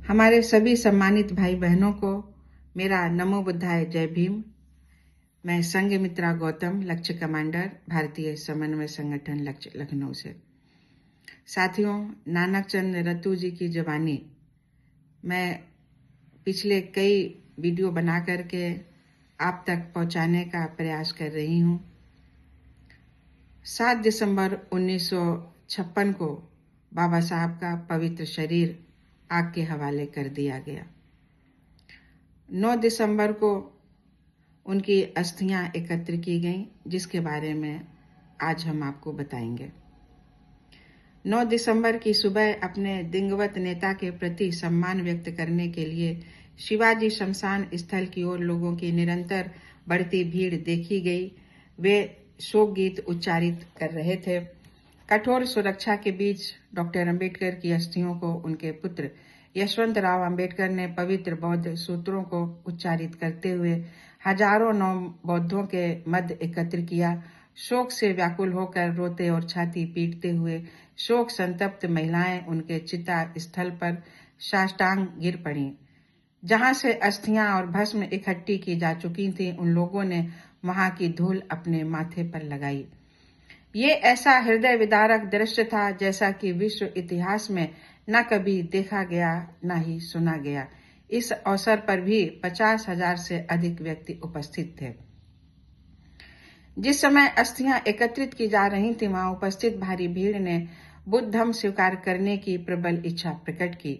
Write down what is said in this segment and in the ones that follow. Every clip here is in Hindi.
हमारे सभी सम्मानित भाई बहनों को मेरा नमो बुद्धाय जय भीम। मैं संघमित्रा गौतम, लक्ष्य कमांडर, भारतीय समन्वय संगठन लक्ष्य लखनऊ से। साथियों, नानक चंद रत्तू जी की जुबानी मैं पिछले कई वीडियो बना करके आप तक पहुंचाने का प्रयास कर रही हूं। 7 दिसंबर 1956 को बाबा साहब का पवित्र शरीर आग के हवाले कर दिया गया। 9 दिसंबर को उनकी अस्थियां एकत्र की गईं, जिसके बारे में आज हम आपको बताएंगे। 9 दिसंबर की सुबह अपने दिवंगत नेता के प्रति सम्मान व्यक्त करने के लिए शिवाजी शमशान स्थल की ओर लोगों की निरंतर बढ़ती भीड़ देखी गई। वे शोक गीत उच्चारित कर रहे थे। कठोर सुरक्षा के बीच डॉक्टर अंबेडकर की अस्थियों को उनके पुत्र यशवंतराव अंबेडकर ने पवित्र बौद्ध सूत्रों को उच्चारित करते हुए हजारों नव बौद्धों के मध्य एकत्र किया। शोक से व्याकुल होकर रोते और छाती पीटते हुए शोक संतप्त महिलाएं उनके चिता स्थल पर साष्टांग गिर पड़ीं। जहां से अस्थियां और भस्म इकट्ठी की जा चुकी थी, उन लोगों ने वहां की धूल अपने माथे पर लगाई। ये ऐसा हृदय विदारक दृश्य था जैसा कि विश्व इतिहास में न कभी देखा गया न ही सुना गया। इस अवसर पर भी 50,000 से अधिक व्यक्ति उपस्थित थे। जिस समय अस्थियां एकत्रित की जा रही थी, वहां उपस्थित भारी भीड़ ने बुद्ध धर्म स्वीकार करने की प्रबल इच्छा प्रकट की।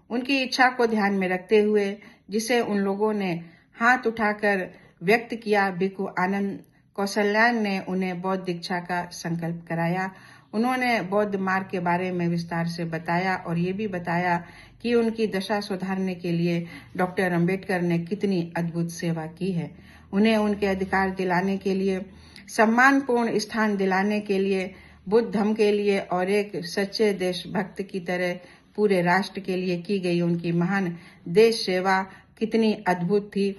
उनकी इच्छा को ध्यान में रखते हुए, जिसे उन लोगों ने हाथ उठाकर व्यक्त किया, भिक्खु आनंद कौशल्यान ने उन्हें बौद्ध दीक्षा का संकल्प कराया। उन्होंने बौद्ध मार्ग के बारे में विस्तार से बताया और ये भी बताया कि उनकी दशा सुधारने के लिए डॉक्टर अंबेडकर ने कितनी अद्भुत सेवा की है। उन्हें उनके अधिकार दिलाने के लिए, सम्मानपूर्ण स्थान दिलाने के लिए, बुद्ध धर्म के लिए और एक सच्चे देशभक्त की तरह पूरे राष्ट्र के लिए की गई उनकी महान देश सेवा कितनी अद्भुत थी।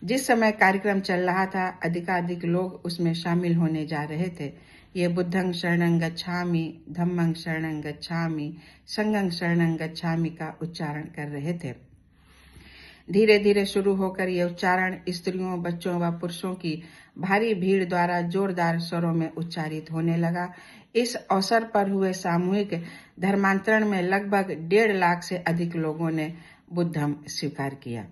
जिस समय कार्यक्रम चल रहा था, अधिकाधिक लोग उसमें शामिल होने जा रहे थे। ये बुद्धं शरणं गच्छामि, धम्मं शरणं गच्छामि, संघं शरणं गच्छामि का उच्चारण कर रहे थे। धीरे धीरे शुरू होकर यह उच्चारण स्त्रियों, बच्चों व पुरुषों की भारी भीड़ द्वारा जोरदार स्वरों में उच्चारित होने लगा। इस अवसर पर हुए सामूहिक धर्मांतरण में लगभग 1.5 लाख से अधिक लोगों ने बुद्ध धर्म स्वीकार किया।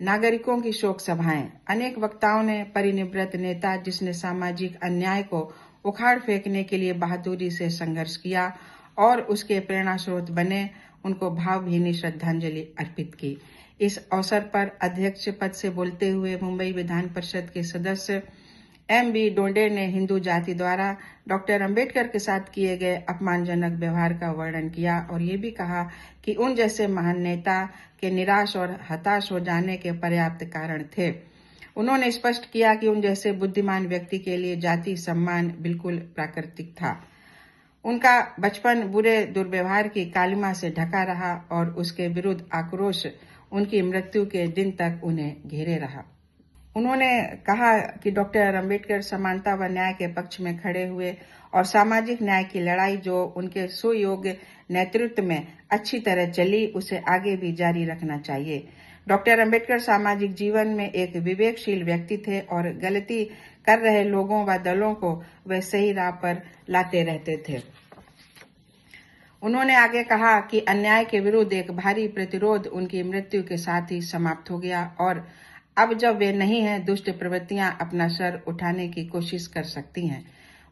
नागरिकों की शोक सभाएं। अनेक वक्ताओं ने परिनिवृत्त नेता, जिसने सामाजिक अन्याय को उखाड़ फेंकने के लिए बहादुरी से संघर्ष किया और उसके प्रेरणा स्रोत बने, उनको भावभीनी श्रद्धांजलि अर्पित की। इस अवसर पर अध्यक्ष पद से बोलते हुए मुंबई विधान परिषद के सदस्य M.B. डोंडे ने हिंदू जाति द्वारा डॉक्टर अंबेडकर के साथ किए गए अपमानजनक व्यवहार का वर्णन किया और ये भी कहा कि उन जैसे महान नेता के निराश और हताश हो जाने के पर्याप्त कारण थे। उन्होंने स्पष्ट किया कि उन जैसे बुद्धिमान व्यक्ति के लिए जाति सम्मान बिल्कुल प्राकृतिक था। उनका बचपन बुरे दुर्व्यवहार की कालिमा से ढका रहा और उसके विरुद्ध आक्रोश उनकी मृत्यु के दिन तक उन्हें घेरे रहा। उन्होंने कहा कि डॉक्टर अंबेडकर समानता व न्याय के पक्ष में खड़े हुए और सामाजिक न्याय की लड़ाई जो उनके सुयोग्य नेतृत्व में अच्छी तरह चली, उसे आगे भी जारी रखना चाहिए। डॉक्टर अंबेडकर सामाजिक जीवन में एक विवेकशील व्यक्ति थे और गलती कर रहे लोगों व दलों को वे सही राह पर लाते रहते थे। उन्होंने आगे कहा कि अन्याय के विरुद्ध एक भारी प्रतिरोध उनकी मृत्यु के साथ ही समाप्त हो गया और अब जब वे नहीं हैं, दुष्ट प्रवृत्तियां अपना सर उठाने की कोशिश कर सकती हैं।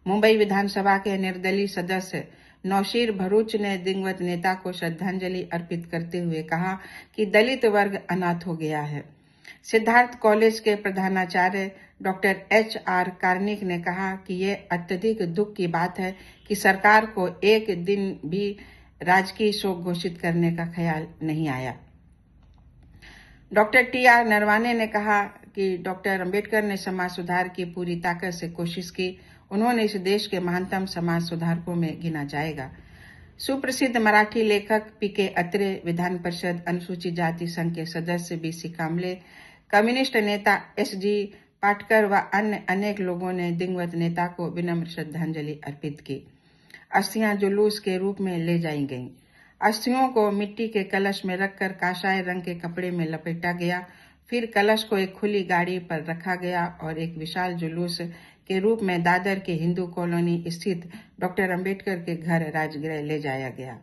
मुंबई विधानसभा के निर्दलीय सदस्य नौशीर भरूच ने दिवंगत नेता को श्रद्धांजलि अर्पित करते हुए कहा कि दलित वर्ग अनाथ हो गया है। सिद्धार्थ कॉलेज के प्रधानाचार्य डॉक्टर H.R. कार्निक ने कहा कि ये अत्यधिक दुख की बात है कि सरकार को एक दिन भी राजकीय शोक घोषित करने का ख्याल नहीं आया। Doctor T.R. नरवाने ने कहा कि डॉक्टर अंबेडकर ने समाज सुधार की पूरी ताकत से कोशिश की। उन्होंने इस देश के महानतम समाज सुधारकों में गिना जाएगा। सुप्रसिद्ध मराठी लेखक P.K. अत्रे, विधान परिषद अनुसूचित जाति संघ के सदस्य B.C. कामले, कम्युनिस्ट नेता S.G. पाटकर व अन्य अनेक लोगों ने दिवंगत नेता को विनम्र श्रद्धांजलि अर्पित की। अस्थियां जुलूस के रूप में ले जाई गईं। अस्थियों को मिट्टी के कलश में रखकर काशाय रंग के कपड़े में लपेटा गया। फिर कलश को एक खुली गाड़ी पर रखा गया और एक विशाल जुलूस के रूप में दादर के हिंदू कॉलोनी स्थित डॉक्टर अंबेडकर के घर राजगृह ले जाया गया।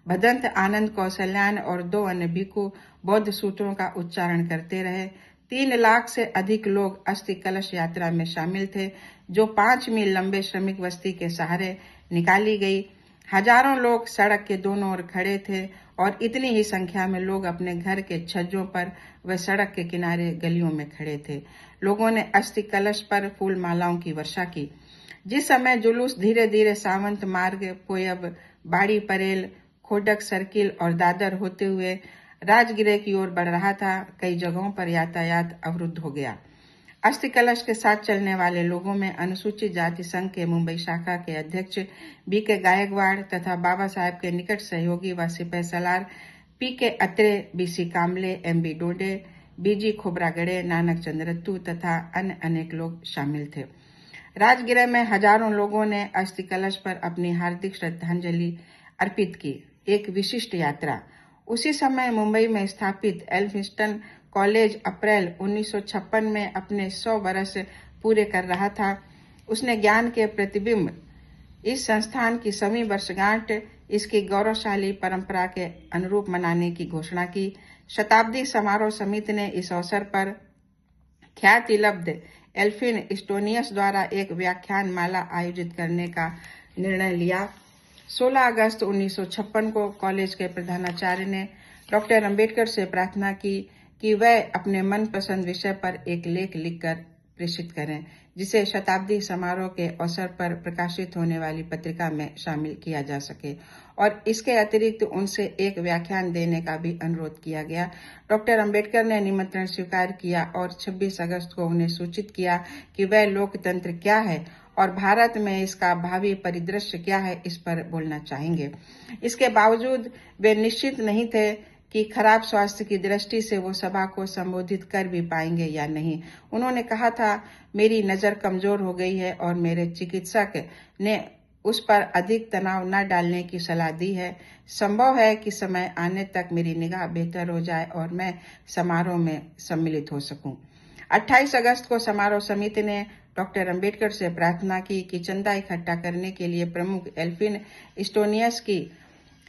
भदंत, आनंद, कौशल्यान और 2 अन्य भिक्षु बौद्ध सूत्रों का उच्चारण करते रहे। 3 लाख से अधिक लोग अस्थि कलश यात्रा में शामिल थे, जो 5 मील लंबे श्रमिक बस्ती के सहारे निकाली गई। हजारों लोग सड़क के दोनों ओर खड़े थे और इतनी ही संख्या में लोग अपने घर के छज्जों पर व सड़क के किनारे गलियों में खड़े थे। लोगों ने अस्थि कलश पर फूल मालाओं की वर्षा की। जिस समय जुलूस धीरे धीरे सावंत मार्ग, पोयब, बाड़ी परेल, खोडक सर्किल और दादर होते हुए राजगृह की ओर बढ़ रहा था, कई जगहों पर यातायात अवरुद्ध हो गया। अस्थि कलश के साथ चलने वाले लोगों में अनुसूचित जाति संघ के मुंबई शाखा के अध्यक्ष बीके गायकवाड़ तथा बाबा साहेब के निकट सहयोगी व सिपह सलार पीके अत्रे, बीसी कामले, एमबी डोडे, बीजी खोबरागड़े, नानक चंद्रत्तू तथा अन्य अनेक लोग शामिल थे। राजगृह में हजारों लोगों ने अस्थि कलश पर अपनी हार्दिक श्रद्धांजलि अर्पित की। एक विशिष्ट यात्रा। उसी समय मुंबई में स्थापित एल्फिंस्टन कॉलेज अप्रैल 1956 में अपने 100 वर्ष पूरे कर रहा था। उसने ज्ञान के प्रतिबिंब इस संस्थान की 100वीं वर्षगांठ इसकी गौरवशाली परंपरा के अनुरूप मनाने की घोषणा की। शताब्दी समारोह समिति ने इस अवसर पर ख्यातिलब्ध एल्फिन स्टोनियस द्वारा एक व्याख्यान माला आयोजित करने का निर्णय लिया। 16 अगस्त 1956 को कॉलेज के प्रधानाचार्य ने डॉक्टर अंबेडकर से प्रार्थना की कि वह अपने मनपसंद विषय पर एक लेख लिखकर प्रेषित करें, जिसे शताब्दी समारोह के अवसर पर प्रकाशित होने वाली पत्रिका में शामिल किया जा सके, और इसके अतिरिक्त उनसे एक व्याख्यान देने का भी अनुरोध किया गया। डॉक्टर अंबेडकर ने निमंत्रण स्वीकार किया और 26 अगस्त को उन्हें सूचित किया कि वह लोकतंत्र क्या है और भारत में इसका भावी परिदृश्य क्या है, इस पर बोलना चाहेंगे। इसके बावजूद वे निश्चित नहीं थे कि खराब स्वास्थ्य की दृष्टि से वो सभा को संबोधित कर भी पाएंगे या नहीं। उन्होंने कहा था, मेरी नजर कमजोर हो गई है और मेरे चिकित्सक ने उस पर अधिक तनाव न डालने की सलाह दी है। संभव है कि समय आने तक मेरी निगाह बेहतर हो जाए और मैं समारोह में सम्मिलित हो सकूं। 28 अगस्त को समारोह समिति ने डॉक्टर अंबेडकर से प्रार्थना की कि चंदा इकट्ठा करने के लिए प्रमुख एल्फिन स्टोनियस की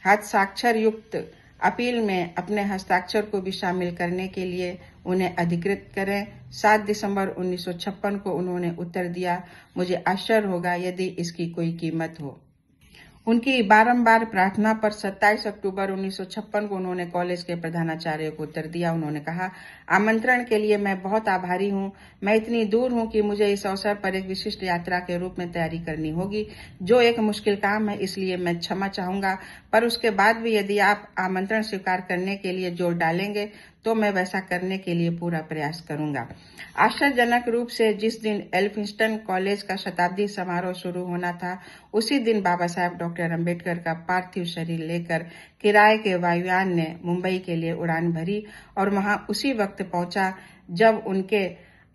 हस्ताक्षर युक्त अपील में अपने हस्ताक्षर को भी शामिल करने के लिए उन्हें अधिकृत करें। 7 दिसंबर 1956 को उन्होंने उत्तर दिया, मुझे आश्चर्य होगा यदि इसकी कोई कीमत हो। उनकी बारंबार प्रार्थना पर 27 अक्टूबर 1956 को उन्होंने कॉलेज के प्रधानाचार्य को उत्तर दिया। उन्होंने कहा, आमंत्रण के लिए मैं बहुत आभारी हूं। मैं इतनी दूर हूं कि मुझे इस अवसर पर एक विशिष्ट यात्रा के रूप में तैयारी करनी होगी, जो एक मुश्किल काम है, इसलिए मैं क्षमा चाहूंगा। पर उसके बाद भी यदि आप आमंत्रण स्वीकार करने के लिए जोर डालेंगे तो मैं वैसा करने के लिए पूरा प्रयास करूंगा। आश्चर्यजनक रूप से जिस दिन एल्फिंस्टन कॉलेज का शताब्दी समारोह शुरू होना था, उसी दिन बाबा साहेब डॉक्टर अंबेडकर का पार्थिव शरीर लेकर किराए के वायुयान ने मुंबई के लिए उड़ान भरी और वहां उसी वक्त पहुंचा जब उनके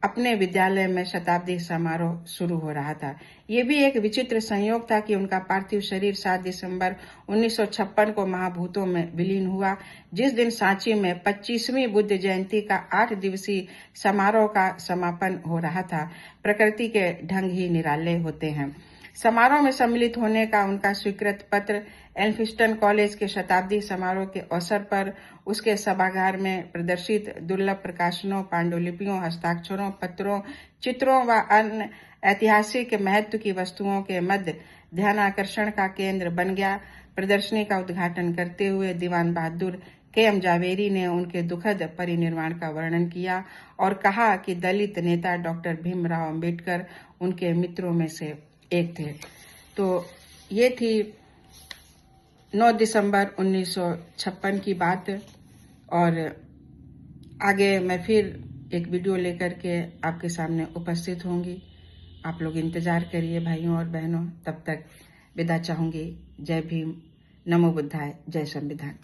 अपने विद्यालय में शताब्दी समारोह शुरू हो रहा था। ये भी एक विचित्र संयोग था कि उनका पार्थिव शरीर 7 दिसंबर 1956 को महाभूतों में विलीन हुआ, जिस दिन सांची में 25वीं बुद्ध जयंती का 8 दिवसीय समारोह का समापन हो रहा था। प्रकृति के ढंग ही निराले होते हैं। समारोह में सम्मिलित होने का उनका स्वीकृत पत्र एल्फिंस्टन कॉलेज के शताब्दी समारोह के अवसर पर उसके सभागार में प्रदर्शित दुर्लभ प्रकाशनों, पांडुलिपियों, हस्ताक्षरों, पत्रों, चित्रों व अन्य ऐतिहासिक महत्व की वस्तुओं के मध्य ध्यानाकर्षण का केंद्र बन गया। प्रदर्शनी का उद्घाटन करते हुए दीवान बहादुर के.एम. जावेरी ने उनके दुखद परिनिर्वाण का वर्णन किया और कहा कि दलित नेता डॉक्टर भीमराव अंबेडकर उनके मित्रों में से एक थे। तो ये थी 9 दिसंबर 1956 की बात, और आगे मैं फिर एक वीडियो लेकर के आपके सामने उपस्थित होंगी। आप लोग इंतजार करिए भाइयों और बहनों। तब तक विदा चाहूंगी। जय भीम, नमो बुद्धाय, जय संविधान।